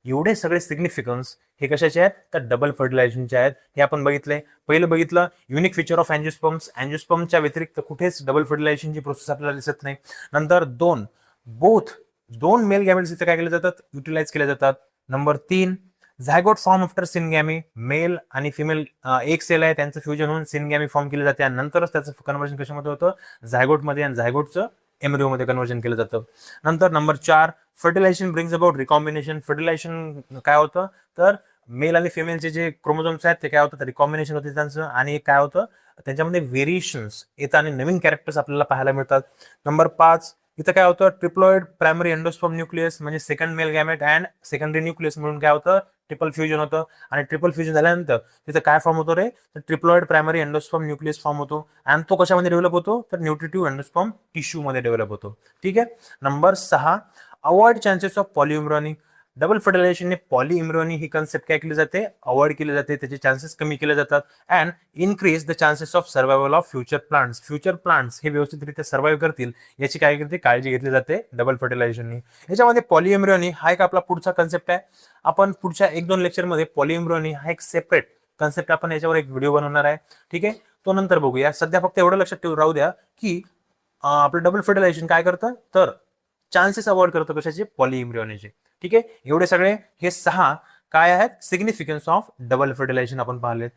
एवढे सगळे सिग्निफिकन्स हे कशाचे आहेत, तर डबल फर्टिलायझेशनचे आहेत. हे आपण बघितलंय. पहिलं बघितलं युनिक फीचर ऑफ अँजिओस्पर्म्स. अँजिओस्पर्मच्या व्यतिरिक्त कुठेच डबल फर्टिलायझेशनची प्रोसेस आपल्याला दिसत नाही. नंतर दोन मेल गॅमेट्स इथे काय केले जातात, युटिलाइज केले जातात. Number 3 zygote form after syngamy. Male आणि फिमेल एक सेल आहे, त्यांचं फ्युजन होऊन सिनगॅमी फॉर्म केले जाते आणि नंतरच त्याचं कन्व्हर्जन कशामध्ये होतं, झायगोटमध्ये, आणि झायगोटचं एम्ब्रिओमध्ये कन्व्हर्जन केलं जातं. नंतर number 4 fertilisation brings about recombination. Fertilisation काय होतं, तर मेल आणि फिमेलचे जे क्रोमोझोम्स आहेत ते काय होतं, रिकॉम्बिनेशन होते त्यांचं, आणि काय होतं, त्यांच्यामध्ये व्हेरिएशन्स येतात आणि नवीन कॅरेक्टर्स आपल्याला पाहायला मिळतात. नंबर 5 इथं काय होतं, ट्रिप्लॉइड प्रायमरी एंडोस्पर्म न्यूक्लियस, म्हणजे second mail gamete and secondary nucleus म्हणून काय होतं, ट्रिपल फ्युजन होतं. आणि ट्रिपल फ्युजन झाल्यानंतर तिथं काय फॉर्म होतो रे, तर triploid primary endosperm nucleus form होतो. आणि तो कशामध्ये डेव्हलप होतो, तर न्यूट्रिटिव्ह एंडोस्पर्म टिश्यू मध्ये डेव्हलप होतो. ठीक आहे. Number 6 avoid chances of polyembryony. Double फर्टिलायझेशनने पॉलिइम्ब्रॉनी ही कन्सेप्ट काय केली जाते, अवॉइड केली जाते, त्याचे चान्सेस कमी केले जातात. And increase the chances of survival of future plants. Future plants हे व्यवस्थितरित्या सर्व्हाइव्ह करतील याची काय करते, काळजी घेतली जाते डबल फर्टिलायझेशननी. याच्यामध्ये पॉलिइम्ब्रॉनी हा एक आपला पुढचा कन्सेप्ट आहे. आपण पुढच्या 1-2 लेक्चरमध्ये पॉलिइम्ब्रॉनी हा एक सेपरेट कन्सेप्ट आपण याच्यावर एक व्हिडिओ बनवणार आहे. ठीक आहे, तो नंतर बघूया. सध्या फक्त एवढं लक्षात ठेवून राहू द्या की आपलं डबल फर्टिलायझेशन काय करतं, तर चान्सेस अवॉइड करतो कशाचे, पॉलिइम्ब्रियोनीचे. ठीक आहे, एवढे सगळे हे 6 काय आहेत, सिग्निफिकन्स ऑफ डबल फर्टिलायझेशन आपण पाहिलेत.